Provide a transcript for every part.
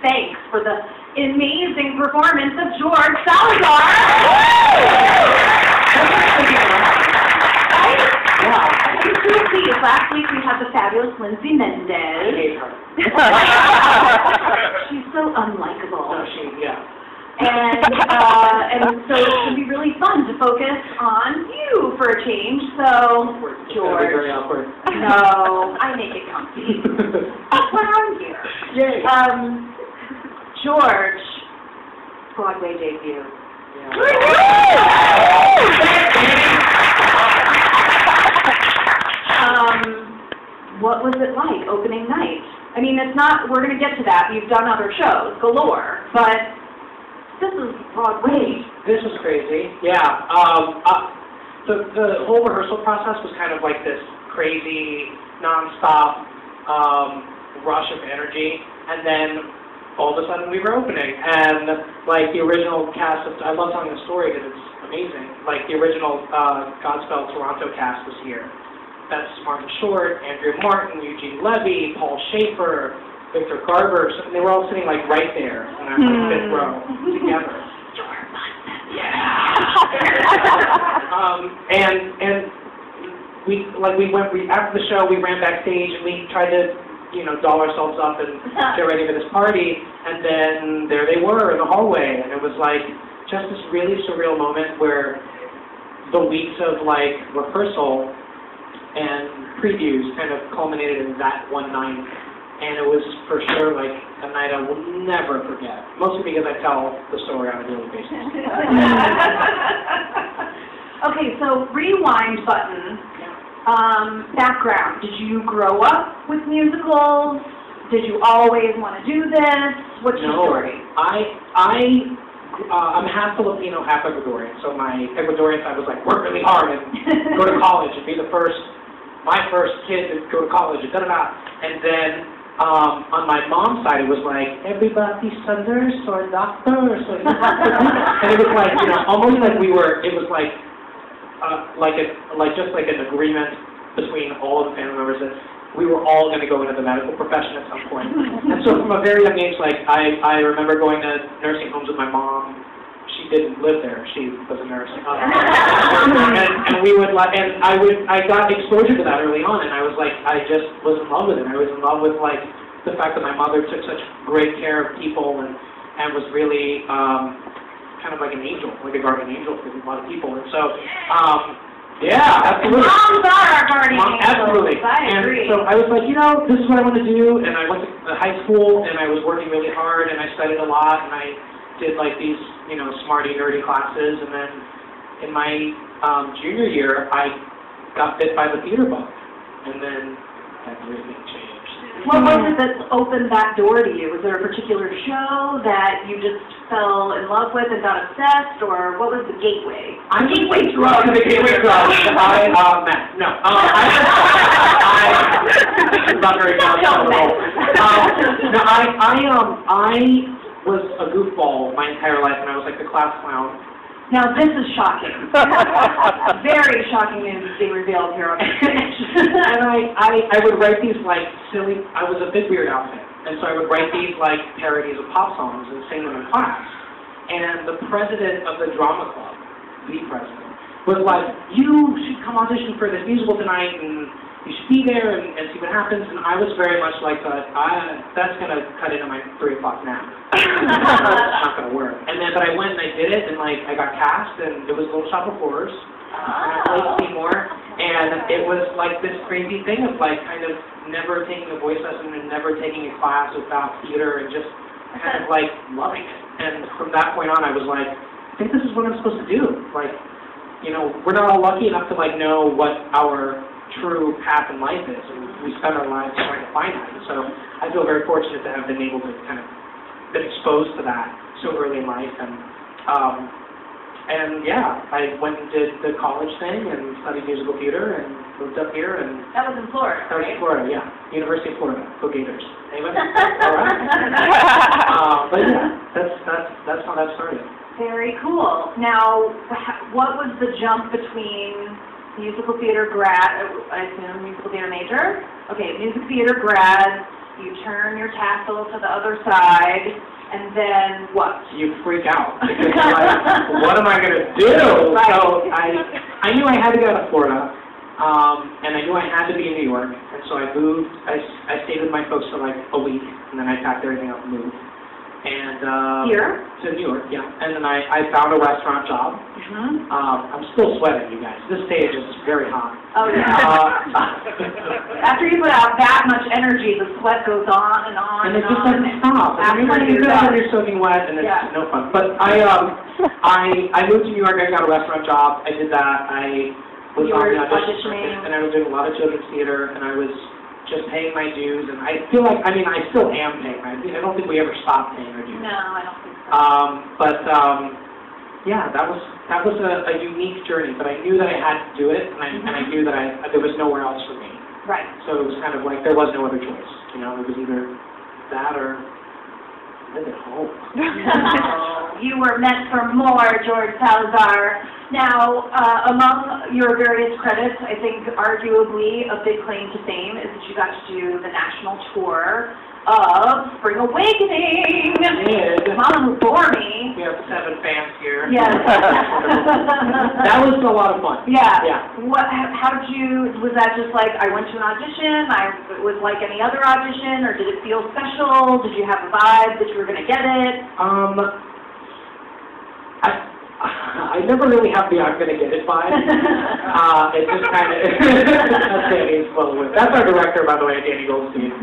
thanks for the amazing performance of George Salazar. Last week we had the fabulous Lindsay Mendez. I hate her. She's so unlikable. No, yeah. And so it's going to be really fun to focus on you for a change. So, George. Very awkward. No, I make it comfy. That's why I'm here. Yay. George, Broadway debut. Yeah. What was it like opening night? I mean, it's not, we're going to get to that. You've done other shows, galore, but this is Broadway. This was crazy. Yeah. The whole rehearsal process was kind of like this crazy, nonstop rush of energy, and then all of a sudden we were opening, and like the original cast of, I love telling the story because it's amazing, like the original Godspell Toronto cast was here. That's Martin Short, Andrea Martin, Eugene Levy, Paul Schaefer, Victor Garber, and they were all sitting like right there in our fifth row together. And we after the show we ran backstage and we tried to doll ourselves up and get ready for this party, and then there they were in the hallway, and it was like just this really surreal moment where the weeks of like rehearsal and previews kind of culminated in that one night, and it was for sure like a night I will never forget, mostly because I tell the story on a daily basis. Okay, so rewind button. Background. Did you grow up with musicals? Did you always want to do this? What's your story? I'm half Filipino, half Ecuadorian. So my Ecuadorian side was like, work really hard and go to college and be my first kid to go to college and da-da-da. And then on my mom's side, it was like, everybody's a nurse or a doctor or something. And it was like, almost like it was like, just like an agreement between all of the family members that we were all going to go into the medical profession at some point. And so from a very young age, like, I remember going to nursing homes with my mom. She didn't live there. She was a nurse. And we would, I got exposure to that early on, and I was like, I just was in love with it. I was in love with, like, the fact that my mother took such great care of people and was really kind of like an angel, like a guardian angel for a lot of people. And so, yeah, absolutely. Moms are our guardian angels. Absolutely. I agree. And so I was like, this is what I want to do. And I went to high school, and I was working really hard, and I studied a lot, and I did like these, smarty, nerdy classes. And then in my junior year, I got bit by the theater bug, and then everything changed. What was it that opened that door to you? Was there a particular show that you just fell in love with and got obsessed, or what was the gateway? Gateway drug. The gateway drug. Matt. No. I'm not very good at all. I was a goofball my entire life, and I was like the class clown. Now this is shocking. Very shocking news being revealed here on the stage. And I would write these like silly, I was a big weird outfit, and so I would write these like parodies of pop songs and sing them in class. And the president of the drama club, the president, was like, you should come audition for this musical tonight, and you should be there and see what happens. And I was very much like, that's going to cut into my 3 o'clock nap. It's not going to work. But I went and I did it, and like I got cast, and it was Little Shop of Horrors. And I played Seymour, and it was like this crazy thing of like kind of never taking a voice lesson and never taking a class about theater and just kind of like loving it. And from that point on, I was like, I think this is what I'm supposed to do. Like, we're not all lucky enough to like know what our true path in life is, and we spend our lives trying to find that. And so I feel very fortunate to have been able to kind of been exposed to that so early in life. And yeah, I went and did the college thing and studied musical theater and moved up here. And that was in Florida, That was in Florida, yeah. University of Florida. Go Gators. Anyway? All right. But yeah, that's how that started. Very cool. Now, what was the jump between musical theater grad, I assume musical theater major? Okay, musical theater grad, you turn your tassel to the other side, and then what? You freak out, because you're like, what am I going to do? Right. So I knew I had to go to Florida, and I knew I had to be in New York, and so I moved. I stayed with my folks for like a week, and then I packed everything up and moved. And Here? To New York, yeah. And then I found a restaurant job. Mm-hmm. I'm still sweating, you guys. This stage is very hot. Oh, yeah. After you put out that much energy, the sweat goes on and on and it just doesn't stop. And you're soaking wet, and it's no fun. But I moved to New York. I got a restaurant job. I did that. I was on the audition circuit, and I was doing a lot of children's theater, and I was just paying my dues, and I feel like, I still am paying my dues. I don't think we ever stopped paying our dues. No, I don't think so. Yeah, that was a unique journey, but I knew that I had to do it, and I knew that there was nowhere else for me. Right. So it was kind of like there was no other choice. You know, it was either that or live at home. You were meant for more, George Salazar. Now, among your various credits, I think arguably a big claim to fame is that you got to do the national tour of Spring Awakening. Mom bore me. We have 7 fans here. Yes. That was a lot of fun. Yeah. Yeah. Was that just like, I went to an audition, it was like any other audition, or did it feel special? Did you have a vibe that you were going to get it? I never really have the I'm going to get it vibe. It just kind of, that's Danny's flow with. That's our director, by the way, Danny Goldstein.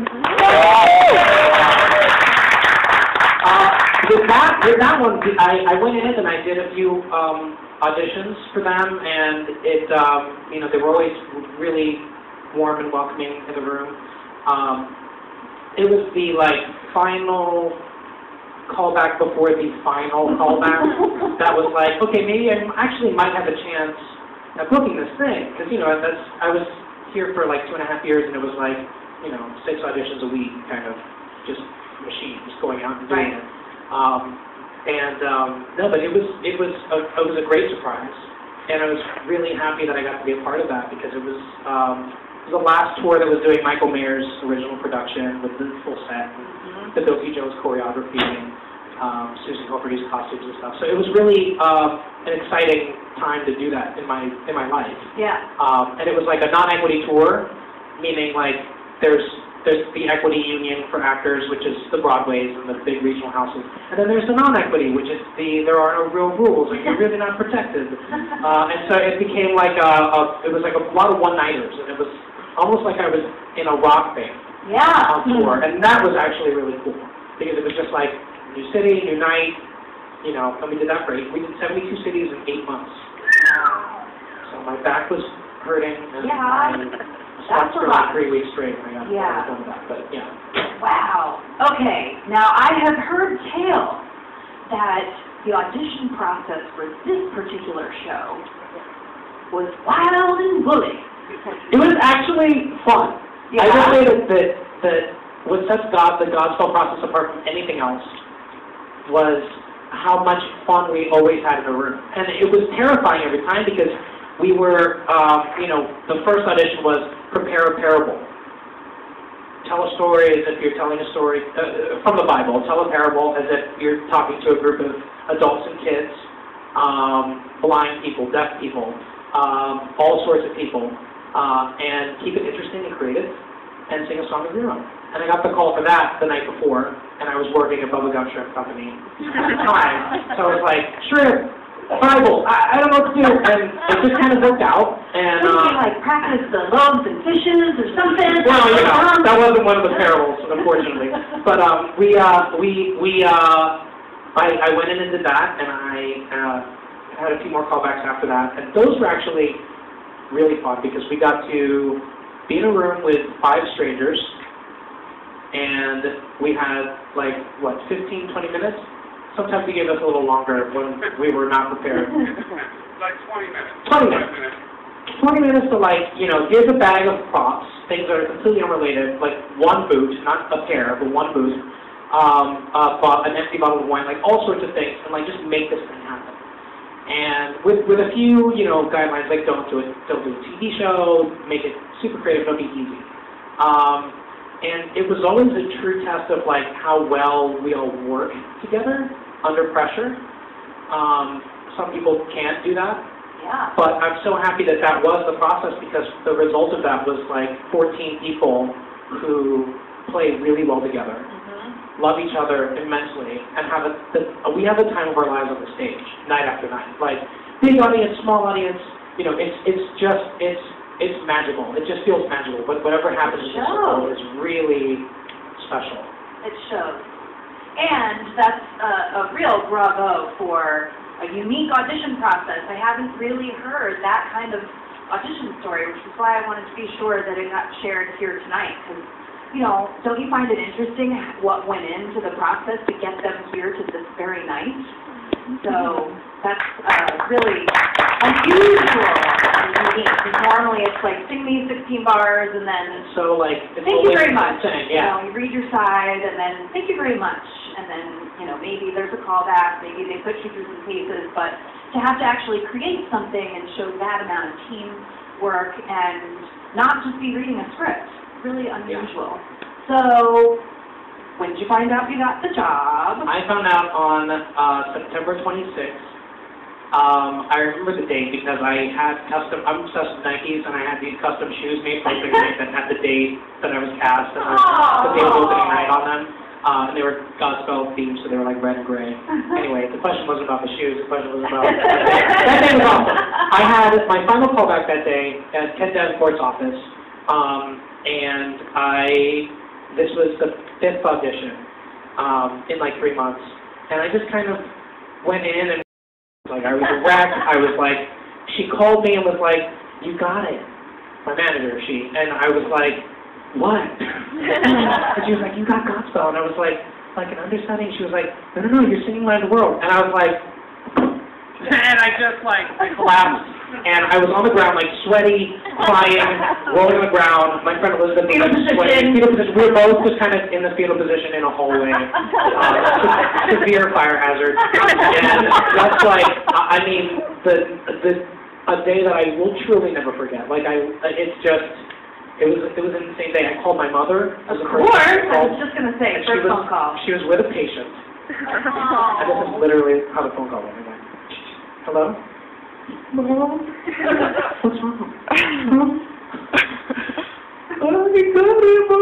With that one, I went in and I did a few auditions for them, and it, they were always really warm and welcoming in the room. It was the final callback before the final callback that was like, okay, maybe I actually might have a chance at booking this thing, because I was here for like 2.5 years, and it was like 6 auditions a week, kind of just machine, just going out and doing it. No, but it was a great surprise, and I was really happy that I got to be a part of that, because it was the last tour that was doing Michael Mayer's original production with the full set, the Bilky Jones choreography, and Susan Hilferty's costumes and stuff. So it was really an exciting time to do that in my life. Yeah. And it was like a non-equity tour, meaning like there's the equity union for actors, which is the Broadways and the big regional houses, and then there's the non-equity, which is there are no real rules, and you're really not protected. And so it became like it was like a lot of one-nighters, and it was almost like I was in a rock band. Yeah. On tour, and that was actually really cool, because it was just like new city, new night, and we did that for 8. We did 72 cities in 8 months. So my back was hurting, and I slept for like 3 weeks straight when I got done with that, but yeah. Wow. Okay, now I have heard tale that the audition process for this particular show was wild and woolly. It was actually fun. Yeah. I would say that what sets the Godspell process apart from anything else was how much fun we always had in the room. And it was terrifying every time, because we were, the first audition was prepare a parable. Tell a story as if you're telling a story from the Bible. Tell a parable as if you're talking to a group of adults and kids, blind people, deaf people, all sorts of people. And keep it interesting and creative, and sing a song of your own. And I got the call for that the night before, and I was working at Bubblegum Shrimp Company at the time. So I was like, shrimp, Bible, I don't know what to do. And it just kind of worked out. And did you like practice the loaves and fishes or something? Well, that wasn't one of the parables, unfortunately. But I went in and did that, and I had a few more callbacks after that. And those were actually really fun, because we got to be in a room with 5 strangers, and we had like 15, 20 minutes. Sometimes we gave us a little longer when we were not prepared. Like 20 minutes. 20 minutes to here's a bag of props, things that are completely unrelated, like 1 boot, not a pair, but 1 boot, an empty bottle of wine, like all sorts of things, and just make this thing happen. And with a few, guidelines, like don't do a TV show, make it super creative, don't be easy. And it was always a true test of like how well we all work together under pressure. Some people can't do that. Yeah. But I'm so happy that that was the process, because the result of that was like 14 people who play really well together, love each other immensely, and we have the time of our lives on the stage, night after night. Like, big audience, small audience, you know, it's magical. It just feels magical. But whatever happens in the show is really special. It shows. And that's a real bravo for a unique audition process. I haven't really heard that kind of audition story, which is why I wanted to be sure that it got shared here tonight. Because, you know, don't you find it interesting what went into the process to get them here to this very night? So that's really unusual and unique. Because normally it's like, sing me 16 bars and then so like thank you very much. Yeah. You know, you read your side and then thank you very much. And then, you know, maybe there's a callback, maybe they put you through some cases, but to have to actually create something and show that amount of teamwork and not just be reading a script, really unusual. So, when did you find out you got the job? I found out on September 26th. I remember the date because I'm obsessed with Nikes, and I had these custom shoes made for the night that had the date that I was cast, and the day of opening night on them. And they were Godspell themed, so they were like red and gray. Anyway, the question wasn't about the shoes, the question was about... That day was awesome. I had my final callback that day at Ken Davenport's office, and this was the 5th audition in like 3 months. And I just kind of went in and like I was a wreck. I was like, she called me and was like, "You got it." My manager, and I was like, "What?" And she was like, "You got Godspell." And I was like an understudy. She was like, No, you're singing Light of the World." And I was like, and I just like, I collapsed. And I was on the ground, like sweaty, crying, rolling on the ground. My friend Elizabeth was like sweating. Fetal position. We were both just kind of in the fetal position in a hallway. Severe fire hazard. And that's like, I mean, a day that I will truly never forget. Like it's just. It was an insane day. I called my mother. Of course, I was just going to say, first phone call. She was with a patient. And this is literally how the phone call went. Hello? Mom? What's wrong? Mom? Oh, you got me, Mom!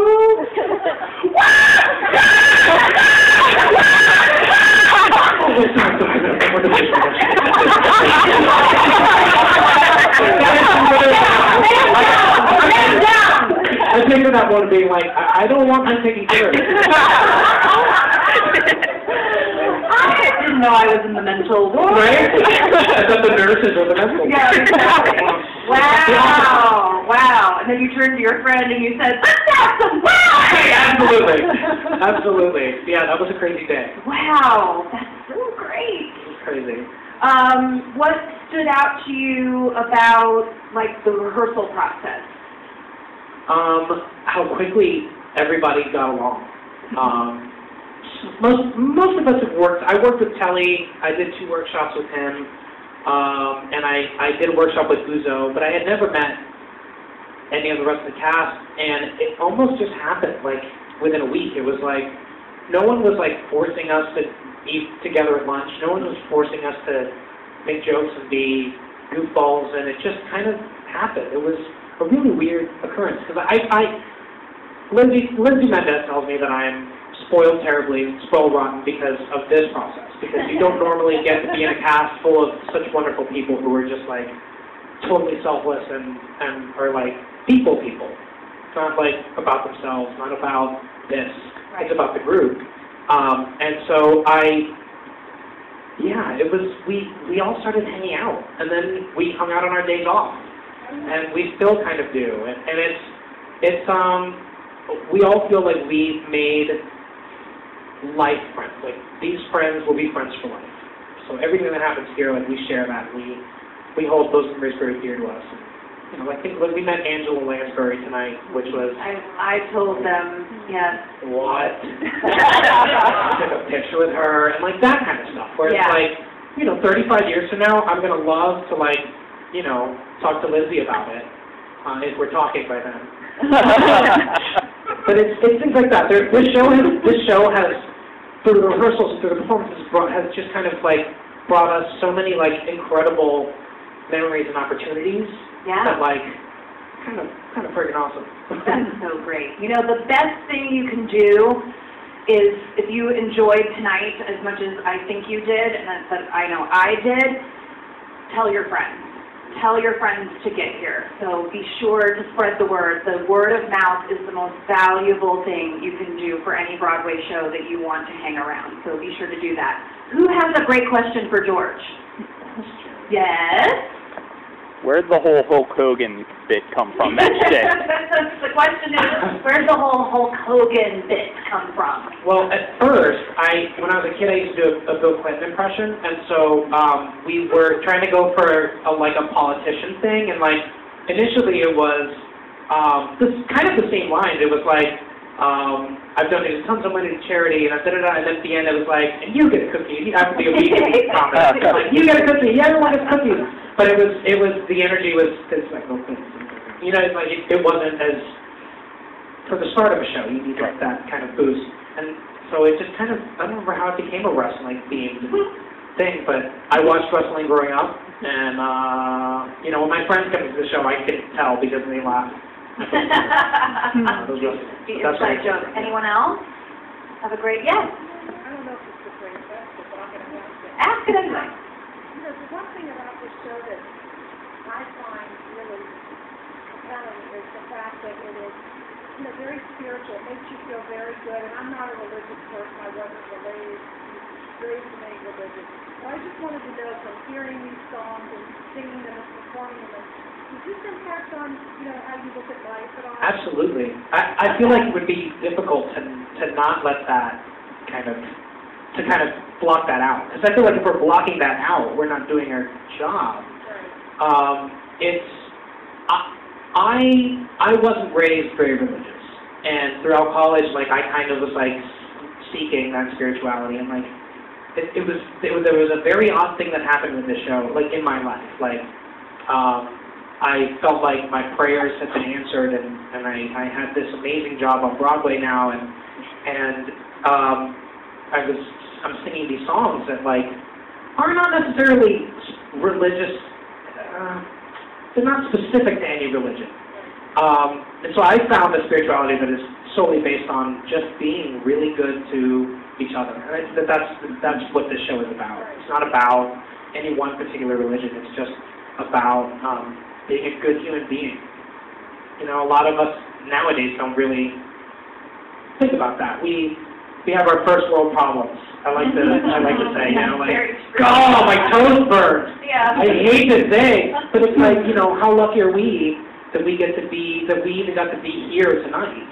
Oh, wait, I picture that one being like, I don't want her taking care of it. I didn't know I was in the mental ward. Right? I thought the nurses or the mental ward. Yeah, exactly. Wow. And then you turned to your friend and you said, "Let's have some wine!" Absolutely. Yeah, that was a crazy day. Wow, that's so great. It was crazy. What stood out to you about, like, the rehearsal process? How quickly everybody got along. Most of us have worked. I worked with Telly. I did 2 workshops with him, and I did a workshop with Uzo, but I had never met any of the rest of the cast, and it almost just happened, like, within a week. It was like, no one was, like, forcing us to eat together at lunch. No one was forcing us to make jokes and be goofballs, and it just kind of happened. It was a really weird occurrence, because Lindsay Mendez tells me that I'm spoiled terribly, spoiled rotten because of this process, because you don't normally get to be in a cast full of such wonderful people who are just like totally selfless and are like people. It's not like about themselves, not about this, it's about the group. And so we all started hanging out, and then we hung out on our days off, and we still kind of do, and it's we all feel like we've made life friends. Like, these friends will be friends for life. So everything that happens here, like, we share that. We hold those memories very dear to us. You know, I think we met Angela Lansbury tonight, which was... I told them, yes. What? I took a picture with her, and, like, that kind of stuff. Where it's like, you know, 35 years from now, I'm going to love to, like, you know, talk to Lindsay about it, if we're talking by then. But it's things like that. This show has, through the rehearsals, through the performances, has just kind of like brought us so many like incredible memories and opportunities. Yeah. That like kind of freaking awesome. That's so great. You know, the best thing you can do is, if you enjoyed tonight as much as I think you did, and that I know I did, tell your friends. Tell your friends to get here. So be sure to spread the word. The word of mouth is the most valuable thing you can do for any Broadway show that you want to hang around. So be sure to do that. Who has a great question for George? Yes? Where'd the whole Hulk Hogan bit come from that day? The question is, where'd the whole Hulk Hogan bit come from? Well, at first, when I was a kid, I used to do a Bill Clinton impression, and so we were trying to go for a politician thing, and like initially it was this kind of the same lines. It was like, I've donated tons of money to charity, and and then at the end it was like, and you get a cookie. You have to be a vegan comment. Like, you get a cookie. Everyone gets cookies. But it was the energy was it's like Bill Clinton. You know, it's like it wasn't as for the start of a show. You need that kind of boost, and so it just kind of I don't remember how it became a wrestling themed thing, but I watched wrestling growing up, and you know, when my friends come to the show, I could tell because they laughed. Inside joke. Anyone else? Have a great yes. I don't know if it's the great question, but I'm going to Ask it anyway. You know, the one thing about this show that I find really compelling is the fact that it is, you know, very spiritual. It makes you feel very good. And I'm not a religious person. I wasn't raised in any religion. But I just wanted to know, from hearing these songs and singing them and performing them, does this impact on, you know, how you look at life at all? Absolutely. I feel like it would be difficult to not let that kind of block that out. Because I feel like if we're blocking that out, we're not doing our job. Right. I wasn't raised very religious, and throughout college, like I kind of was like seeking that spirituality, and like there was a very odd thing that happened with this show, like in my life, like I felt like my prayers had been answered, and I had this amazing job on Broadway now, and I'm singing these songs that like are not necessarily religious. They're not specific to any religion. And so I found a spirituality that is solely based on just being really good to each other. And that's what this show is about. It's not about any one particular religion. It's just about being a good human being. You know, a lot of us nowadays don't really think about that. We have our first world problems. I like to say, you know, like, oh, my toes burn. Yeah. I hate this day. But it's like, you know, how lucky are we that we even got to be here tonight?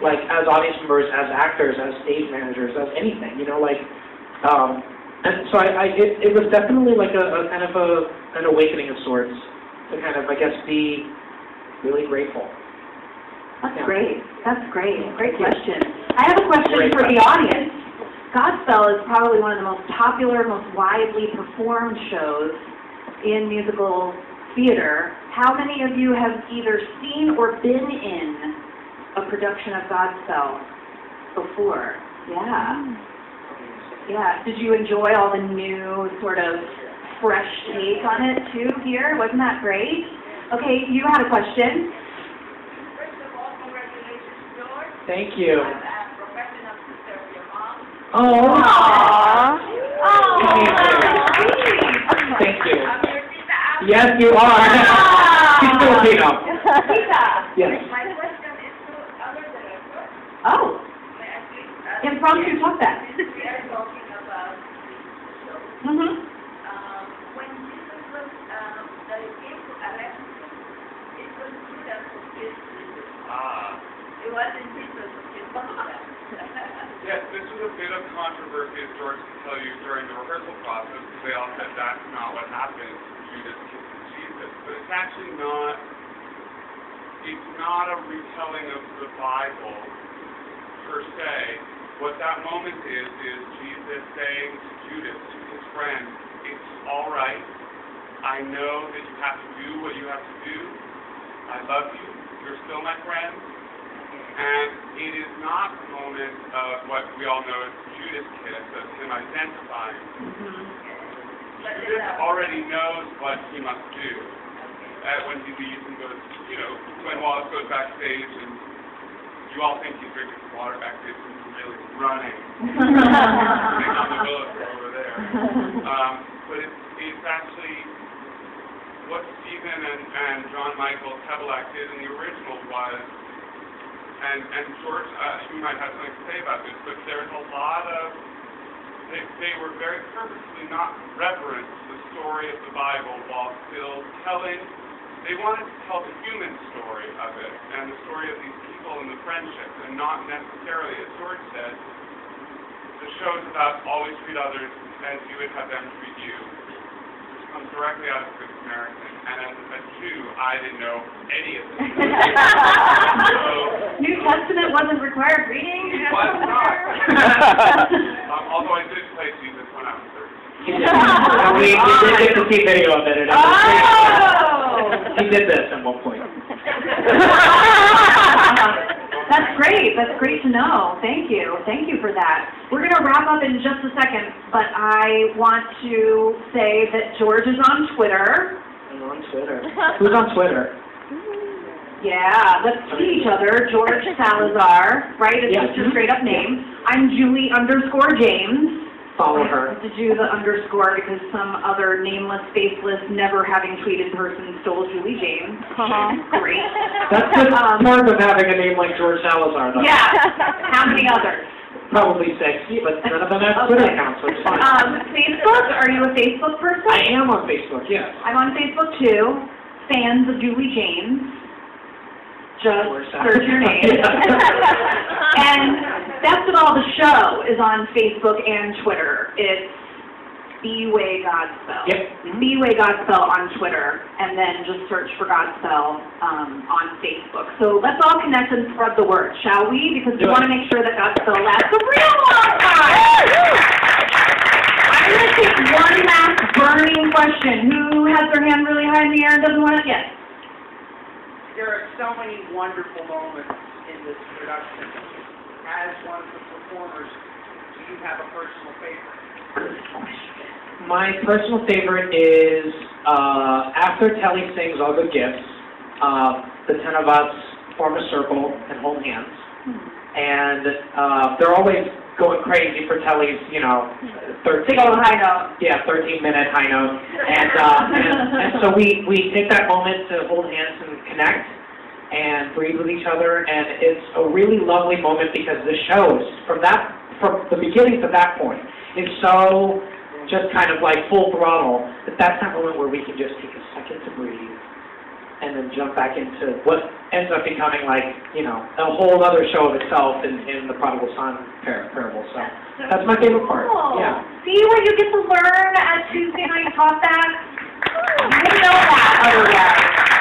Like, as audience members, as actors, as stage managers, as anything, you know, like, and so it was definitely like a kind of an awakening of sorts to kind of, I guess, be really grateful. That's great. That's great. Great question. I have a question for the audience. Godspell is probably one of the most popular, most widely performed shows in musical theater. How many of you have either seen or been in a production of Godspell before? Yeah. Yeah. Did you enjoy all the new sort of fresh take on it too here? Wasn't that great? Okay, you had a question. First of all, congratulations, George. Thank you. I'm a professional sister of your mom. Oh. Aww. Oh. Thank you. I'm your sister. Yes, you are. She's Filipino. Tita. Yes. My question is to other directors. Oh. May I please? Impromptu talkback. We are talking about the show. Mm-hmm. When Jesus was, that he came to arrest him, it was Judas who killed Jesus. It wasn't Jesus who killed Judas. Yes, this was a bit of controversy, as George can tell you, during the rehearsal process, because they all said that's not what happened. Judas killed Jesus. But it's actually not, it's not a retelling of the Bible, per se. What that moment is Jesus saying to Judas, to his friend, it's all right. I know that you have to do what you have to do. I love you. You're still my friend. And it is not the moment of what we all know as Judas kiss, of him identifying. Judas already knows what he must do. When he leaves and goes, when Wallace goes backstage and you all think he's drinking some water backstage and he's really running. On the willows over there. But it's actually what Stephen and John Michael Tebelak did in the original was, and George, you might have something to say about this, but there's a lot of, they were very purposely not reverent the story of the Bible while still telling. They wanted to tell the human story of it, and the story of these people and the friendships, and not necessarily, as George said, the show's about always treat others as you would have them treat you, which comes directly out of Good Samaritan. And as a Jew, I didn't know any of this. So, New Testament wasn't required reading? it was not. Although I did play Jesus when I was 13. We did get to see video of it. He did this at one point. That's great. That's great to know. Thank you. Thank you for that. We're going to wrap up in just a second, but I want to say that George is on Twitter. I'm on Twitter. Who's on Twitter? Yeah, let's see each other. George Salazar, right? It's just your straight up name. I'm Julie_James. Follow her. To do the underscore because some other nameless, faceless, never having tweeted person stole Julie James. Great. That's the part of having a name like George Salazar, though. Yeah. How many others? Probably 6, but none of them have Twitter accounts, so it's fine. Facebook? Are you a Facebook person? I am on Facebook, yes. I'm on Facebook too. Fans of Julie James. Just search your name. And Best of All, the show is on Facebook and Twitter. It's B-Way Godspell. Yep. B-Way Godspell on Twitter, and then just search for Godspell on Facebook. So let's all connect and spread the word, shall we? Because we want to make sure that Godspell lasts a real long time. I'm going to take one last burning question. Who has their hand really high in the air and doesn't want it yet? There are so many wonderful moments in this production. As one of the performers, do you have a personal favorite? My personal favorite is after Telly sings All Good Gifts, the 10 of us form a circle and hold hands. And they're always going crazy for Telly's, 13 high note. Yeah, 13-minute high note. And so we take that moment to hold hands and connect and breathe with each other, and it's a really lovely moment because the shows, from the beginning to that point, is so just kind of like full throttle, that's that moment where we can just take a second to breathe and then jump back into what ends up becoming like, a whole other show of itself in the Prodigal Son parable. So that's my favorite part. Yeah. See what you get to learn at Tuesday Night Talkback? You didn't know that otherwise.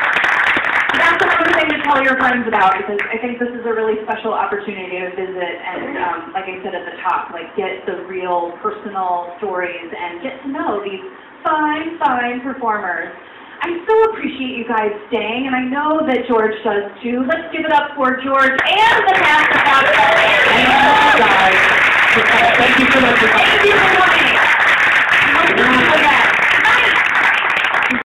That's another thing to tell your friends about, because I think this is a really special opportunity to visit and, like I said at the top, get the real personal stories and get to know these fine, fine performers. I so appreciate you guys staying, and I know that George does too. Let's give it up for George and the cast of Godspell. Thank you, guys. Thank you so much for coming. Thank you for coming.